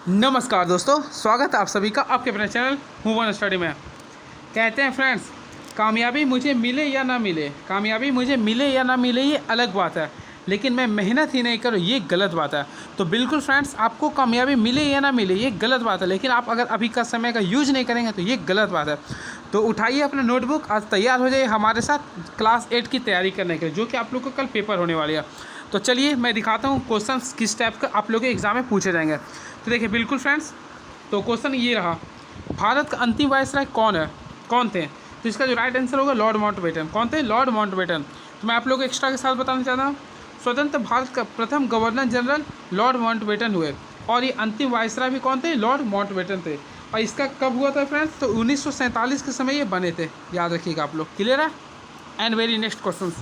नमस्कार दोस्तों, स्वागत है आप सभी का आपके अपने चैनल मूव स्टडी में। कहते हैं फ्रेंड्स, कामयाबी मुझे मिले या ना मिले, कामयाबी मुझे मिले या ना मिले ये अलग बात है, लेकिन मैं मेहनत ही नहीं करूँ ये गलत बात है। तो बिल्कुल फ्रेंड्स, आपको कामयाबी मिले या ना मिले ये गलत बात है, लेकिन आप अगर अभी का समय का यूज नहीं करेंगे तो ये गलत बात है। तो उठाइए अपना नोटबुक, आज तैयार हो जाइए हमारे साथ क्लास 8 की तैयारी करने के लिए, जो कि आप लोग को कल पेपर होने वाली है। तो चलिए मैं दिखाता हूँ क्वेश्चन किस टाइप का आप लोग के एग्जाम में पूछे जाएंगे। तो देखिए बिल्कुल फ्रेंड्स, तो क्वेश्चन ये रहा, भारत का अंतिम वायसराय कौन थे? तो इसका जो राइट आंसर होगा लॉर्ड माउंटबेटन। कौन थे? Lord Mountbatten. तो मैं आप लोग को एक्स्ट्रा के साथ बताना चाहता हूँ, स्वतंत्र भारत का प्रथम गवर्नर जनरल लॉर्ड माउंटबेटन हुए, और ये अंतिम वायसराय भी कौन थे? लॉर्ड माउंटबेटन थे। और इसका कब हुआ था फ्रेंड्स? तो 1947 के समय ये बने थे, याद रखिएगा आप लोग। क्लियर है? एंड वेरी नेक्स्ट क्वेश्चन,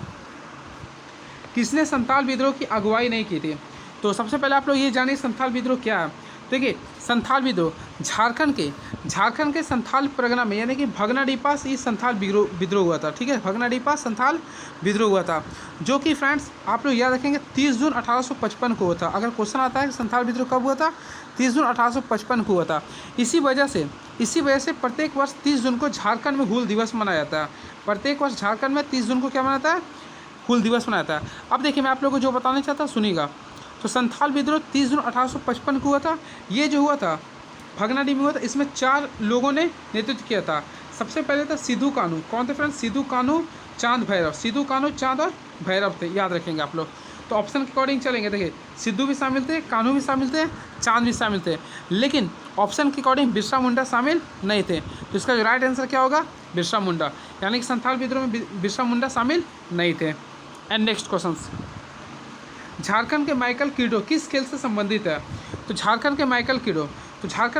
किसने संथाल विद्रोह की अगुवाई नहीं की थी? तो सबसे पहले आप लोग ये जानिए संथाल विद्रोह क्या है। देखिए, संथाल विद्रोह झारखंड के संथाल परगना में, यानी कि भगनाडीपा से ये संथाल विद्रोह हुआ था। ठीक है, भगनाडीपा संथाल विद्रोह हुआ था, जो कि फ्रेंड्स आप लोग याद रखेंगे 30 जून 1855 को हुआ था। अगर क्वेश्चन आता है कि संथाल विद्रोह कब हुआ था, 30 जून 1855 को हुआ था। इसी वजह से प्रत्येक वर्ष 30 जून को झारखंड में हूल दिवस मनाया जाता है। प्रत्येक वर्ष झारखंड में 30 जून को क्या मनाता है? हूल दिवस मनाया था। अब देखिए मैं आप लोगों को जो बताना चाहता हूँ सुनिएगा। तो संथाल विद्रोह 30 जून 1855 को हुआ था। ये जो हुआ था भगनाडी में हुआ था, इसमें 4 लोगों ने नेतृत्व किया था। सबसे पहले था सिद्धू कान्हू। कौन थे फ्रेंड्स? सिद्धू कान्हू, चांद भैरव। सिद्धू कान्हू, चांद और भैरव थे, याद रखेंगे आप लोग। तो ऑप्शन के अकॉर्डिंग चलेंगे। देखिए, सिद्धू भी शामिल थे, कान्हू भी शामिल थे, चांद भी शामिल थे, लेकिन ऑप्शन के अकॉर्डिंग बिरसा मुंडा शामिल नहीं थे। तो इसका जो राइट आंसर क्या होगा? बिरसा मुंडा, यानी कि संथाल विद्रोह में बिरसा मुंडा शामिल नहीं थे। एंड नेक्स्ट क्वेश्चन, झारखंड के माइकल किडो किस खेल से संबंधित है? तो झारखंड के माइकल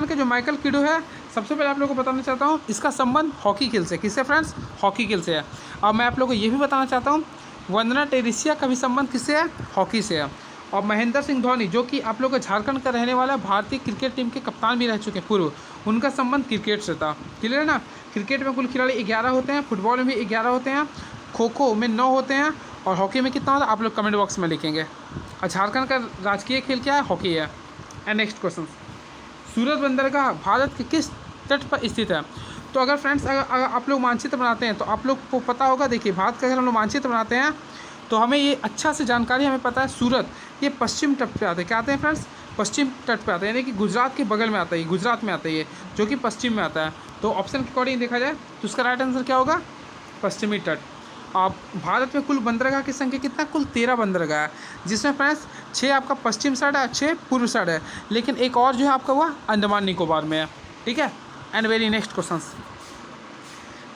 जो माइकल किडो है, सबसे पहले आप लोगों को बताना चाहता हूँ इसका संबंध हॉकी खेल से। किससे फ्रेंड्स? हॉकी खेल से है। और मैं आप लोगों को ये भी बताना चाहता हूँ वंदना टेरेसिया का भी संबंध किससे है? हॉकी से है। और महेंद्र सिंह धोनी, जो कि आप लोग को झारखंड का रहने वाला भारतीय क्रिकेट टीम के कप्तान भी रह चुके हैं पूर्व, उनका संबंध क्रिकेट से था। क्लियर है ना? क्रिकेट में कुल खिलाड़ी 11 होते हैं, फुटबॉल में भी 11 होते हैं, खो खो में 9 होते हैं, और हॉकी में कितना होता है आप लोग कमेंट बॉक्स में लिखेंगे। और झारखंड का राजकीय खेल क्या है? हॉकी है। एंड नेक्स्ट क्वेश्चन, सूरत बंदरगाह भारत के किस तट पर स्थित है? तो अगर फ्रेंड्स अगर आप लोग मानचित्र बनाते हैं तो आप लोग को पता होगा। देखिए, भारत का अगर हम लोग मानचित्र बनाते हैं तो हमें ये अच्छा से जानकारी हमें पता है, सूरत ये पश्चिम तट पे आते हैं। क्या आते हैं फ्रेंड्स? पश्चिम तट पे आते हैं, यानी कि गुजरात के बगल में आता है, गुजरात में आता है ये, जो कि पश्चिम में आता है। तो ऑप्शन के अकॉर्डिंग देखा जाए तो उसका राइट आंसर क्या होगा? पश्चिमी तट। आप भारत में कुल बंदरगाह की संख्या कितना? कुल 13 बंदरगाह है, जिसमें फ्रेंड्स 6 आपका पश्चिम साइड है, 6 पूर्व साइड है, लेकिन एक और जो है आपका हुआ अंडमान निकोबार में है। ठीक है। And very next question,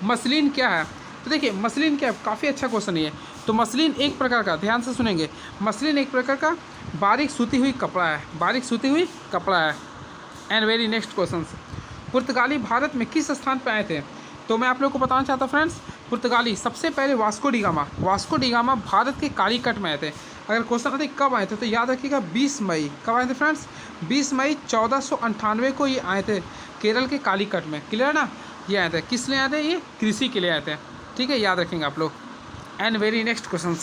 muslin क्या है? तो देखिए, मसलिन क्या है? काफ़ी अच्छा क्वेश्चन ये। तो मसलिन एक प्रकार का, ध्यान से सुनेंगे, मसलिन एक प्रकार का बारीक सूती हुई कपड़ा है, बारीक सूती हुई कपड़ा है। एंड वेरी नेक्स्ट क्वेश्चन, पुर्तगाली भारत में किस स्थान पर आए थे? तो मैं आप लोग को बताना चाहता हूँ फ्रेंड्स, पुर्तगाली सबसे पहले वास्को डी गामा भारत के कालीकट में आए थे। अगर क्वेश्चन आते कब आए थे तो याद रखिएगा 20 मई। कब आए थे फ्रेंड्स? 20 मई 1498 को ये आए थे केरल के कालीकट में। क्लियर है ना? ये आए थे, किस लिए आए थे? ये कृषि के लिए आए थे। ठीक है, याद रखेंगे आप लोग। And very next question,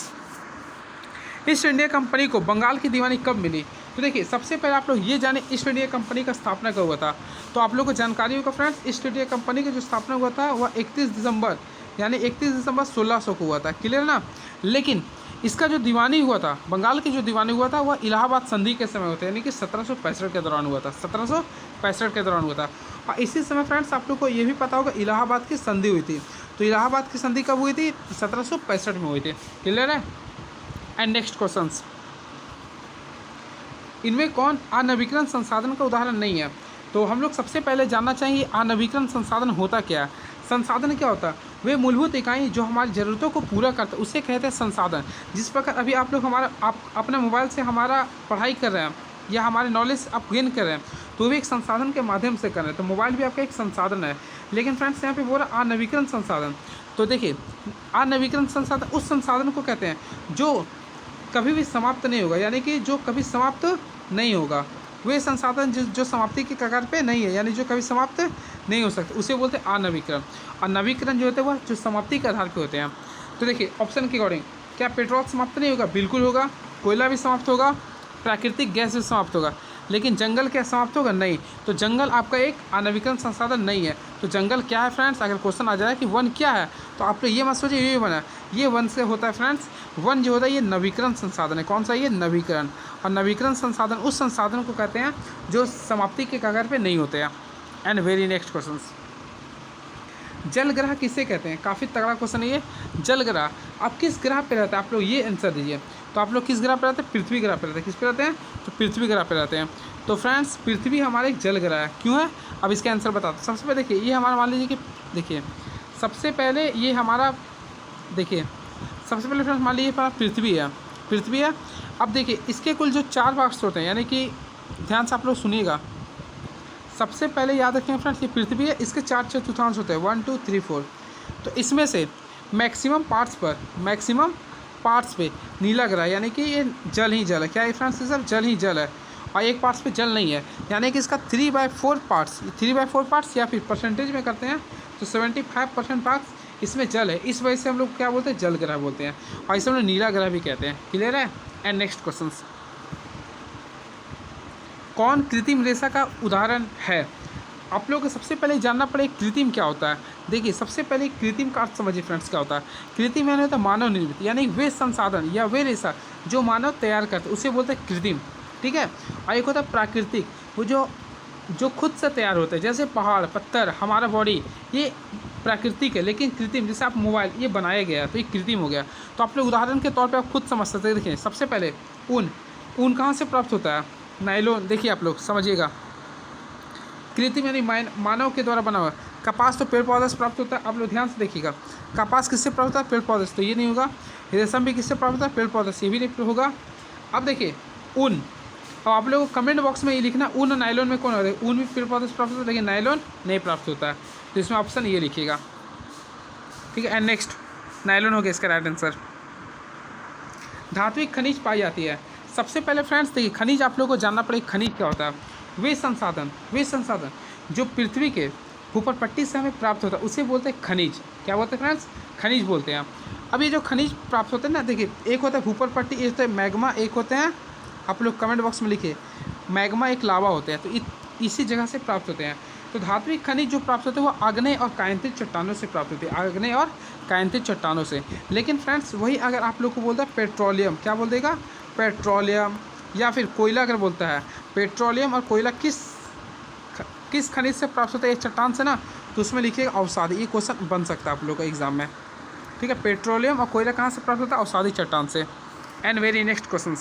east India company को बंगाल की दीवानी कब मिली? तो देखिए, सबसे पहले आप लोग ये जाने ईस्ट इंडिया कंपनी का स्थापना कब हुआ था। तो आप लोग को जानकारी होगा फ्रेंड्स, ईस्ट इंडिया कंपनी की जो स्थापना हुआ था वह 31 दिसंबर, यानी 31 दिसंबर 1600 को हुआ था। क्लियर ना? लेकिन इसका जो दीवानी हुआ था, बंगाल की जो दीवानी हुआ था, वह इलाहाबाद संधि के समय होता है, यानी कि 1765 के दौरान हुआ था। 1765 के दौरान हुआ था। और इसी समय फ्रेंड्स आप लोग को ये भी पता होगा इलाहाबाद की संधि हुई थी। तो इलाहाबाद की संधि कब हुई थी? 1765 में हुई थी। क्लियर है? एंड नेक्स्ट क्वेश्चन, इनमें कौन अनवीकरण संसाधन का उदाहरण नहीं है? तो हम लोग सबसे पहले जानना चाहिए अनवीकरण संसाधन होता क्या है। संसाधन क्या होता है? वे मूलभूत इकाई जो हमारी ज़रूरतों को पूरा करते हैं, उसे कहते हैं संसाधन। जिस प्रकार अभी आप लोग आप अपने मोबाइल से हमारा पढ़ाई कर रहे हैं या हमारे नॉलेज आप गेन कर रहे हैं, तो भी एक संसाधन के माध्यम से कर रहे हैं। तो मोबाइल भी आपका एक संसाधन है। लेकिन फ्रेंड्स यहाँ पे बोल रहा अनवीकरण संसाधन। तो देखिए, अनवीकरण संसाधन उस संसाधन को कहते हैं जो कभी भी समाप्त नहीं होगा, यानी कि जो कभी समाप्त नहीं होगा। वे संसाधन जो समाप्ति के कगार पे नहीं है, यानी जो कभी समाप्त नहीं हो सकते, उसे बोलते हैं अनवीकरण। और नवीकरण जो होते हैं वह जो समाप्ति के आधार पे होते हैं। तो देखिए, ऑप्शन के अकॉर्डिंग क्या पेट्रोल समाप्त नहीं होगा? बिल्कुल होगा। कोयला भी समाप्त होगा, प्राकृतिक गैस भी समाप्त होगा, लेकिन जंगल क्या समाप्त होगा? नहीं। तो जंगल आपका एक अनवीकरण संसाधन नहीं है। तो जंगल क्या है फ्रेंड्स? अगर क्वेश्चन आ जाए कि वन क्या है, तो आप लोग ये मत सोचिए ये वन है। ये वन से होता है फ्रेंड्स, वन जो होता है ये नवीकरण संसाधन है। कौन सा? ये नवीकरण। और नवीकरण संसाधन उस संसाधन को कहते हैं जो समाप्ति के कगार पे नहीं होते हैं। एंड वेरी नेक्स्ट क्वेश्चन, जल ग्रह किसे कहते हैं? काफ़ी तगड़ा क्वेश्चन है ये। जल ग्रह, आप किस ग्रह पे रहते हैं? आप लोग ये आंसर दीजिए। तो आप लोग किस ग्रह पे रहते हैं? पृथ्वी ग्रह पे रहते हैं। किस पे रहते हैं? तो पृथ्वी ग्रह पे रहते हैं। तो फ्रेंड्स पृथ्वी हमारा एक जल ग्रह है। क्यों है? अब इसका आंसर बताते हैं। सबसे पहले देखिए, ये हमारा मान लीजिए कि देखिए सबसे पहले ये हमारा देखिए सबसे पहले फ्रेंड्स मान लीजिए पृथ्वी है। पृथ्वी है। अब देखिए इसके कुल जो 4 पार्ट्स होते हैं, यानी कि ध्यान से आप लोग सुनिएगा। सबसे पहले याद रखें फ्रेंड्स, ये पृथ्वी है, इसके 4 चतुर्थांश होते हैं, 1 2 3 4। तो इसमें से मैक्सिमम पार्ट्स पे नीला ग्रह, यानी कि ये जल ही जल है। क्या है फ्रेंड्स? ये सब जल ही जल है। और एक पार्ट्स पे जल नहीं है, यानी कि इसका 3/4 पार्ट्स, 3/4 पार्ट्स या फिर परसेंटेज में करते हैं तो 75% पार्ट्स इसमें जल है। इस वजह से हम लोग क्या बोलते हैं? जल ग्रह बोलते हैं। और इसे हम लोग नीला ग्रह भी कहते हैं। क्लियर है? एंड नेक्स्ट क्वेश्चन, कौन कृत्रिम रेशा का उदाहरण है? आप लोगों को सबसे पहले जानना पड़ेगा कृत्रिम क्या होता है। देखिए सबसे पहले कृत्रिम का अर्थ समझिए फ्रेंड्स क्या होता है। कृत्रिम यानी होता है मानव निर्मित, यानी वे संसाधन या वे रेशा जो मानव तैयार करते हैं उसे बोलते हैं कृत्रिम। ठीक है। और एक होता है प्राकृतिक, वो जो खुद से तैयार होते हैं, जैसे पहाड़, पत्थर, हमारा बॉडी, ये प्राकृतिक है। लेकिन कृत्रिम, जैसे आप मोबाइल, ये बनाया गया तो ये कृत्रिम हो गया। तो आप लोग उदाहरण के तौर पर आप खुद समझ सकते हैं। देखिए सबसे पहले ऊन कहाँ से प्राप्त होता है? नायलॉन। देखिए आप लोग समझिएगा, कृत्रिम यानी मानव के द्वारा बना हुआ। कपास तो पेड़ पौधे से प्राप्त होता है। आप लोग ध्यान से देखिएगा, कपास किससे प्राप्त होता है? पेड़ पौधे से। तो ये नहीं होगा। रेशम भी किससे प्राप्त होता है? पेड़ पौधे से। ये भी नहीं होगा। अब देखिए ऊन, अब आप लोग कमेंट बॉक्स में ये लिखना ऊन और नायलॉन में कौन होता है? ऊन भी पेड़ पौधे से प्राप्त होता है, लेकिन नायलॉन नहीं प्राप्त होता है। तो इसमें ऑप्शन ये लिखिएगा। ठीक है। एंड नेक्स्ट, नायलॉन हो गया इसका राइट आंसर। धात्विक खनिज पाई जाती है। सबसे पहले फ्रेंड्स देखिए, खनिज आप लोगों को जानना पड़ेगा खनिज क्या होता है। वे संसाधन जो पृथ्वी के ऊपर पट्टी से हमें प्राप्त होता है उसे बोलते हैं खनिज। क्या बोलते हैं फ्रेंड्स? खनिज बोलते हैं। अब ये जो खनिज प्राप्त होते हैं ना, देखिए एक होता है ऊपर पट्टी, एक होता है मैग्मा, एक होते हैं, आप लोग कमेंट बॉक्स में लिखिए, मैग्मा एक लावा होते हैं। तो इसी जगह से प्राप्त होते हैं। तो धात्विक खनिज जो प्राप्त होते हैं वो आग्नेय और कायांतित चट्टानों से प्राप्त होती है, आग्नेय और कायांतित चट्टानों से। लेकिन फ्रेंड्स वही अगर आप लोग को बोलता है पेट्रोलियम, क्या बोल देगा? पेट्रोलियम। या फिर कोयला अगर बोलता है, पेट्रोलियम और कोयला किस खनिज से प्राप्त होता है? एक चट्टान से ना, तो उसमें लिखिएगा अवसादी। ये क्वेश्चन बन सकता है आप लोग का एग्जाम में। ठीक है। पेट्रोलियम और कोयला कहाँ से प्राप्त होता है? अवसादी चट्टान से। एंड वेरी नेक्स्ट क्वेश्चन,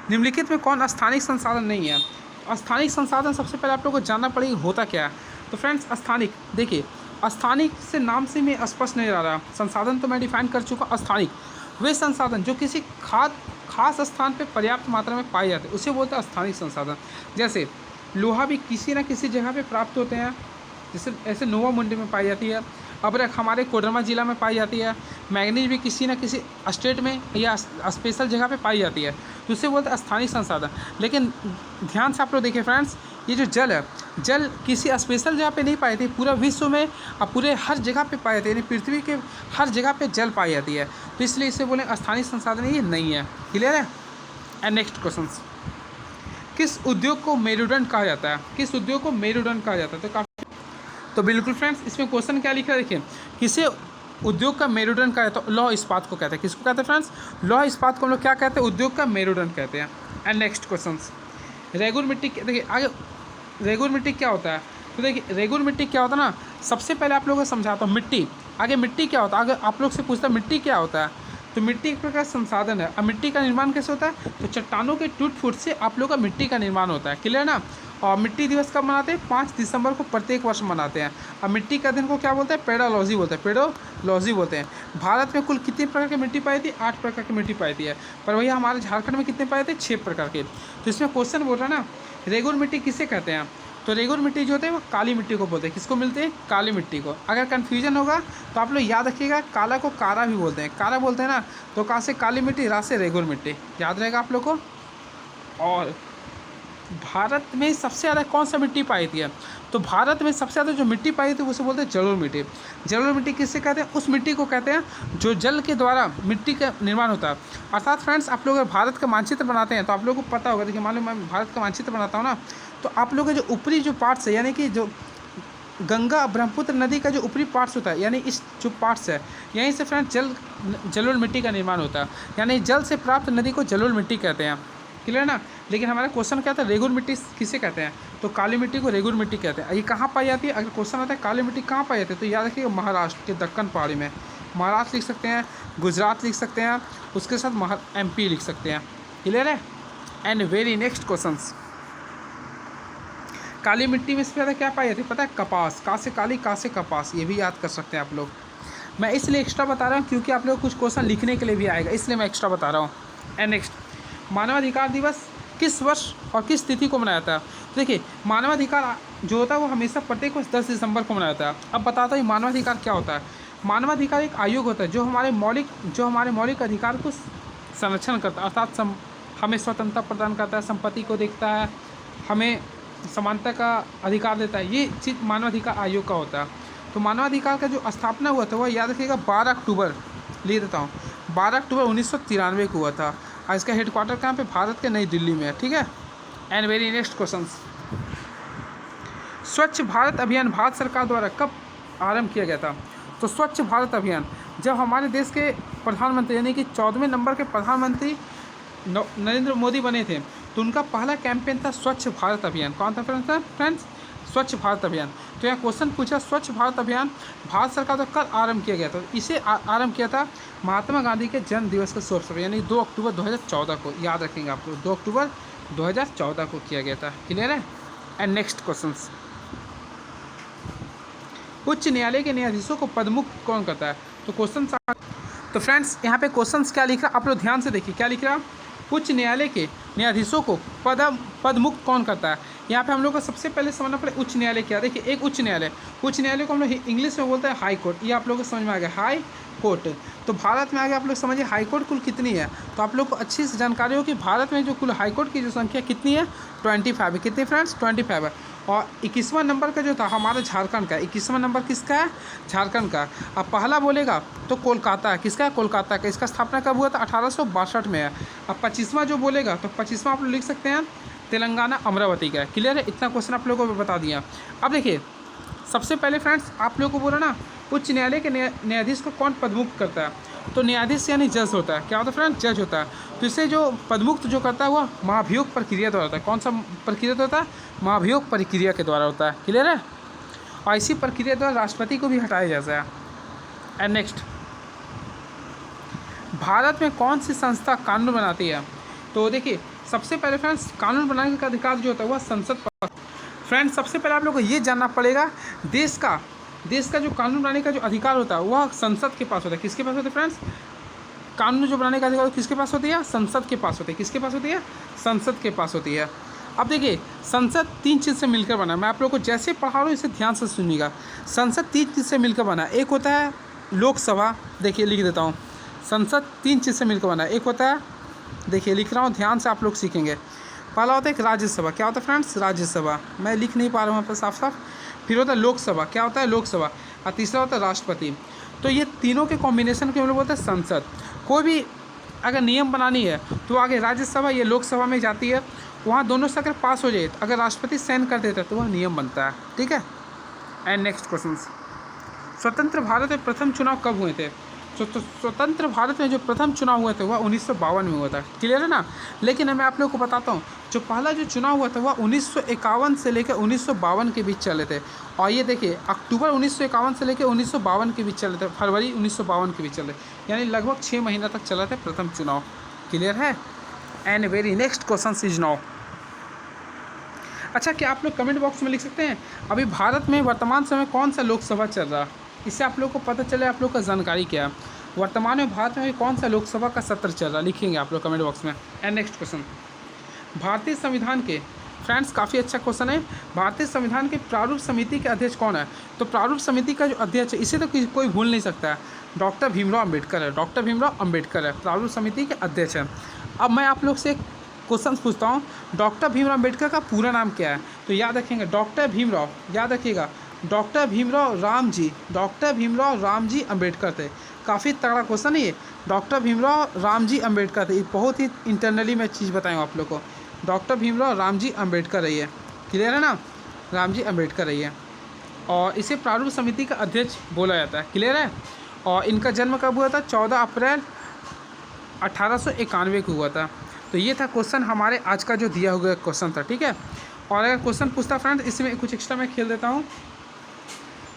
निम्नलिखित में कौन स्थानिक संसाधन नहीं है? स्थानिक संसाधन सबसे पहले आप लोगों को जानना पड़ेगा होता क्या है। तो फ्रेंड्स स्थानिक, देखिए स्थानिक से नाम से मैं स्पष्ट नहीं आ रहा, संसाधन तो मैं डिफाइन कर चुका। स्थानिक वे संसाधन जो किसी खास स्थान पे पर्याप्त मात्रा में पाए जाते हैं उसे बोलते हैं स्थानिक संसाधन। जैसे लोहा भी किसी न किसी जगह पे प्राप्त होते हैं, जैसे ऐसे नोवा मुंडी में पाई जाती है, अबरख हमारे कोडरमा जिला में पाई जाती है, मैग्नीज भी किसी न किसी स्टेट में या स्पेशल जगह पे पाई जाती है, तो उसे बोलते हैं स्थानीय संसाधन। लेकिन ध्यान से आप लोग देखिए फ्रेंड्स, ये जो जल है, जल किसी स्पेशल जगह पे नहीं पाई जाती, पूरा विश्व में और पूरे हर जगह पे पाई जाती है, यानी पृथ्वी के हर जगह पे जल पाई जाती है, तो इसलिए इसे बोले स्थानीय संसाधन ये नहीं है। क्लियर है? एंड नेक्स्ट क्वेश्चन, किस उद्योग को मेरुदंड कहा जाता है? किस उद्योग को मेरुदंड कहा जाता है? तो बिल्कुल फ्रेंड्स, इसमें क्वेश्चन क्या लिखा है देखिए, किसे उद्योग का मेरुदंड कहा जाता है? लौह इस्पात को कहते हैं। किसको कहते हैं फ्रेंड्स? लौह इस्पात को हम लोग क्या कहते हैं? उद्योग का मेरुदंड कहते हैं। एंड नेक्स्ट क्वेश्चन, रेगुर मिट्टी, देखिए आगे रेगुर मिट्टी क्या होता है? तो देखिए रेगुर मिट्टी क्या होता है ना, सबसे पहले आप लोगों को समझाता हूँ। मिट्टी, आगे मिट्टी क्या होता है? अगर आप लोग से पूछता है मिट्टी क्या होता है, तो मिट्टी एक प्रकार संसाधन है। अब मिट्टी का निर्माण कैसे होता है? तो चट्टानों के टूट फूट से आप लोग का मिट्टी का निर्माण होता है। क्लियर ना? और मिट्टी दिवस कब मनाते हैं? 5 दिसंबर को प्रत्येक वर्ष मनाते हैं। और मिट्टी का दिन को क्या बोलते हैं? पेडोलॉजी बोलते हैं। पेडोलॉजी बोलते हैं। भारत में कुल कितने प्रकार की मिट्टी पाई थी? 8 प्रकार की मिट्टी पाई थी है, पर भैया हमारे झारखंड में कितने पाए थे? 6 प्रकार के। तो इसमें क्वेश्चन बोल रहा है ना, रेगुर मिट्टी किसे कहते हैं? तो रेगुर मिट्टी जो होते हैं वो काली मिट्टी को बोलते हैं। किसको मिलते हैं? काली मिट्टी को। अगर कन्फ्यूजन होगा तो आप लोग याद रखिएगा, काला को कारा भी बोलते हैं। कारा बोलते हैं ना, तो का से काली मिट्टी, रा से रेगुर मिट्टी, याद रहेगा आप लोग को। और भारत में सबसे ज़्यादा कौन सा मिट्टी पाई जाती है? तो भारत में सबसे ज़्यादा जो मिट्टी पाई जाती है उसे बोलते हैं जलोढ़ मिट्टी। जलोढ़ मिट्टी किससे कहते हैं? उस मिट्टी को कहते हैं जो जल के द्वारा मिट्टी का निर्माण होता है। अर्थात फ्रेंड्स, आप लोग अगर भारत का मानचित्र बनाते हैं तो आप लोगों को पता होगा, देखिए मान लो मैं भारत का मानचित्र बनाता हूँ ना, तो आप लोग के जो ऊपरी जो पार्ट्स है, यानी कि जो गंगा ब्रह्मपुत्र नदी का जो ऊपरी पार्ट्स होता है, यानी इस जो पार्ट्स है, यहीं से फ्रेंड्स जलोढ़ मिट्टी का निर्माण होता है। यानी जल से प्राप्त नदी को जलोढ़ मिट्टी कहते हैं। क्लियर ना? लेकिन हमारा क्वेश्चन क्या था, रेगुर मिट्टी किसे कहते हैं? तो काली मिट्टी को रेगुर मिट्टी कहते हैं। ये कहाँ पाई जाती है? अगर क्वेश्चन आता है काली मिट्टी कहाँ पाई जाती है, तो याद रखिएगा महाराष्ट्र के दक्कन पहाड़ी में। महाराष्ट्र लिख सकते हैं, गुजरात लिख सकते हैं, उसके साथ MP लिख सकते हैं। क्लियर है? एंड वेरी नेक्स्ट क्वेश्चन, काली मिट्टी में सबसे ज़्यादा क्या पाई जाती है पता है? कपास। का से काली, का से कपास, ये भी याद कर सकते हैं आप लोग। मैं इसलिए एक्स्ट्रा बता रहा हूँ क्योंकि आप लोग कुछ क्वेश्चन लिखने के लिए भी आएगा, इसलिए मैं एक्स्ट्रा बता रहा हूँ। एंड नेक्स्ट, मानवाधिकार दिवस किस वर्ष और किस तिथि को मनाया जाता है? देखिए, मानवाधिकार जो होता है वो हमेशा प्रत्येक वर्ष 10 दिसंबर को मनाया जाता है। अब बताता हूँ मानवाधिकार क्या होता है। मानवाधिकार एक आयोग होता है जो हमारे मौलिक अधिकार को संरक्षण करता है, अर्थात हमें स्वतंत्रता प्रदान करता है, संपत्ति को देखता है, हमें समानता का अधिकार देता है। ये चीज़ मानवाधिकार आयोग का होता है। तो मानवाधिकार का जो स्थापना हुआ था वह याद रखिएगा 12 अक्टूबर, ले देता हूँ, 12 अक्टूबर 1993 को हुआ था। और इसका हेडक्वार्टर कहाँ पे? भारत के नई दिल्ली में है। ठीक है? एंड वेरी नेक्स्ट क्वेश्चन, स्वच्छ भारत अभियान भारत सरकार द्वारा कब आरंभ किया गया था? तो स्वच्छ भारत अभियान जब हमारे देश के प्रधानमंत्री यानी कि 14वें नंबर के प्रधानमंत्री नरेंद्र मोदी बने थे, तो उनका पहला कैंपेन था स्वच्छ भारत अभियान। कौन था फ्रेंड्स? स्वच्छ भारत अभियान। तो यहाँ क्वेश्चन पूछा, स्वच्छ भारत अभियान भारत सरकार द्वारा कब आरंभ किया गया था? इसे आरंभ किया था महात्मा गांधी के जन्म दिवस के अवसर पर, यानी 2 अक्टूबर 2014 को। याद रखेंगे आप लोग, 2 अक्टूबर 2014 को किया गया था। क्लियर है? एंड नेक्स्ट क्वेश्चन, उच्च न्यायालय के न्यायाधीशों को पदमुक्त कौन करता है? तो क्वेश्चन, तो फ्रेंड्स यहाँ पे क्वेश्चंस क्या लिख रहा है आप लोग ध्यान से देखिए, क्या लिख रहा है? उच्च न्यायालय के न्यायाधीशों को पदमुक्त कौन करता है? यहाँ पे हम लोग को सबसे पहले समझना पड़े उच्च न्यायालय क्या। देखिए, एक उच्च न्यायालय को हम लोग इंग्लिश में बोलते हैं हाई कोर्ट। ये आप लोगों को समझ में आ गया, हाई कोर्ट। तो भारत में आगे आप लोग समझिए हाई कोर्ट कुल कितनी है, तो आप लोग को अच्छी से जानकारी हो कि भारत में जो कुल हाई कोर्ट की जो संख्या कितनी है, 25 है। कितनी फ्रेंड्स? 25 है। और 21वां नंबर का जो था हमारा झारखंड का, 21वां नंबर किसका है? झारखंड का। अब पहला बोलेगा तो कोलकाता है। किसका है? कोलकाता का। इसका स्थापना कब हुआ था? 1862 में है। अब 25वां जो बोलेगा तो 25वां आप लोग लिख सकते हैं तेलंगाना अमरावती का है। क्लियर है? इतना क्वेश्चन आप लोगों को बता दिया। अब देखिए, सबसे पहले फ्रेंड्स आप लोगों को बोला ना उच्च न्यायालय के न्यायाधीश को कौन पदमुक्त करता है? तो न्यायाधीश यानी जज होता है। क्या होता है फ्रेंड्स? जज होता है। तो इसे जो पदमुक्त जो करता है वह महाभियोग प्रक्रिया द्वारा होता है। कौन सा प्रक्रिया होता है? महाभियोग प्रक्रिया के द्वारा होता है। क्लियर है? और इसी प्रक्रिया द्वारा राष्ट्रपति को भी हटाया जाता है। एंड नेक्स्ट, भारत में कौन सी संस्था कानून बनाती है? तो देखिए, सबसे पहले फ्रेंड्स कानून बनाने का अधिकार जो होता है वह संसद पर। फ्रेंड्स सबसे पहले आप लोगों को ये जानना पड़ेगा, देश का जो कानून बनाने का जो अधिकार होता है वह संसद के पास होता है। किसके पास होता है फ्रेंड्स? कानून जो बनाने का अधिकार किसके पास होती है? संसद के पास होती है। किसके पास होती है? संसद के पास होती है। अब देखिए, संसद 3 चीज़ से मिलकर बना है। मैं आप लोगों को जैसे पढ़ा रहा हूँ इसे ध्यान से सुनिएगा। संसद 3 चीज़ से मिलकर बना है। एक होता है लोकसभा, देखिए लिख देता हूँ, संसद 3 चीज़ से मिलकर बना है। एक होता है, देखिए लिख रहा हूँ, ध्यान से आप लोग सीखेंगे। पहला होता है एक राज्यसभा। क्या होता है फ्रेंड्स? राज्यसभा। मैं लिख नहीं पा रहा हूँ यहाँ पर साफ साफ। फिर होता है लोकसभा। क्या होता है? लोकसभा। और तीसरा होता है राष्ट्रपति। तो ये तीनों के कॉम्बिनेशन के हम लोग बोलते हैं संसद। कोई भी अगर नियम बनानी है तो आगे राज्यसभा या लोकसभा में जाती है, वहाँ दोनों से अगर पास हो जाए, अगर राष्ट्रपति साइन कर देता है तो वह नियम बनता है। ठीक है? एंड नेक्स्ट क्वेश्चन, स्वतंत्र भारत में प्रथम चुनाव कब हुए थे? स्वतंत्र भारत में जो प्रथम चुनाव हुए थे वह 1952 में हुआ था। क्लियर है ना? लेकिन मैं आप लोगों को बताता हूँ, जो पहला जो चुनाव हुआ था वह 1951 से लेकर 1952 के बीच चले थे। और ये देखिए, अक्टूबर 1951 से लेकर 1952 के बीच चले थे, फरवरी 1952 के बीच चले, यानी लगभग 6 महीना तक चला था प्रथम चुनाव। क्लियर है? And very next question is now, अच्छा क्या आप लोग कमेंट बॉक्स में लिख सकते हैं अभी भारत में वर्तमान समय कौन सा लोकसभा चल रहा है? इससे आप लोग को पता चले आप लोग का जानकारी क्या है। वर्तमान में भारत में कौन सा लोकसभा का सत्र चल रहा है, लिखेंगे आप लोग कमेंट बॉक्स में। एंड नेक्स्ट क्वेश्चन, भारतीय संविधान के, फ्रेंड्स काफ़ी अच्छा क्वेश्चन है, भारतीय संविधान के प्रारूप समिति के अध्यक्ष कौन है? तो प्रारूप समिति का जो अध्यक्ष है, इसे तो कोई भूल नहीं सकता है, डॉक्टर भीमराव अम्बेडकर है। डॉक्टर भीमराव अम्बेडकर है प्रारूप समिति के अध्यक्ष हैं। अब मैं आप लोग से एक क्वेश्चन पूछता हूँ, डॉक्टर भीमराव अम्बेडकर का पूरा नाम क्या है? तो याद रखेंगे डॉक्टर भीमराव, याद रखिएगा डॉक्टर भीमराव रामजी, डॉक्टर भीमराव रामजी अम्बेडकर थे। काफ़ी तगड़ा क्वेश्चन है ये, डॉक्टर भीमराव रामजी अम्बेडकर थे। बहुत ही इंटरनली मैं चीज़ बताऊँ आप लोग को, डॉक्टर भीमराव रामजी अम्बेडकर रही है, क्लियर है ना, रामजी अम्बेडकर रही है। और इसे प्रारूप समिति का अध्यक्ष बोला जाता है, क्लियर है। और इनका जन्म कब हुआ था? 14 अप्रैल 1891 को हुआ था। तो ये था क्वेश्चन हमारे आज का जो दिया हुआ क्वेश्चन था, ठीक है। और अगर क्वेश्चन पूछता फ्रेंड्स, इसमें कुछ एक्स्ट्रा मैं खेल देता हूँ।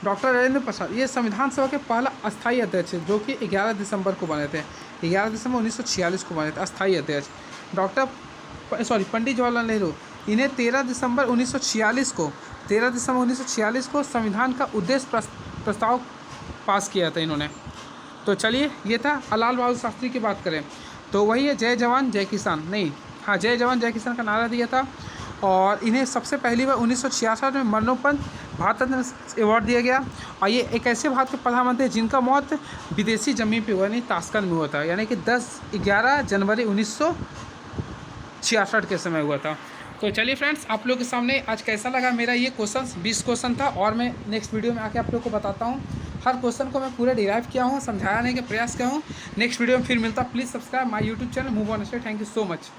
डॉक्टर राजेंद्र प्रसाद ये संविधान सभा के पहला अस्थायी अध्यक्ष है, जो कि 11 दिसंबर को बने थे, 11 दिसंबर 1946 को बने थे अस्थायी अध्यक्ष। पंडित जवाहरलाल नेहरू, इन्हें 13 दिसंबर 1946 को संविधान का उद्देश्य प्रस्ताव पास किया था इन्होंने। तो चलिए, ये था। लाल बहादुर शास्त्री की बात करें तो वही है जय जवान जय किसान, नहीं हाँ जय जवान जय किसान का नारा दिया था। और इन्हें सबसे पहली बार 1966 में मरणोपरांत भारत रत्न अवार्ड दिया गया। और ये एक ऐसे भारत के प्रधानमंत्री जिनका मौत विदेशी ज़मीन पे हुआ, यानी ताशकंद में हुआ था, यानी कि 11 जनवरी 1966 के समय हुआ था। तो चलिए फ्रेंड्स, आप लोगों के सामने आज कैसा लगा मेरा ये क्वेश्चन, 20 क्वेश्चन था। और मैं नेक्स्ट वीडियो में आके आप लोगों को बताता हूँ, हर क्वेश्चन को मैं पूरा डिराइव किया हूँ, समझाने का प्रयास किया हूँ। नेक्स्ट वीडियो में फिर मिलता। Please subscribe my YouTube channel move on study. Thank you so much.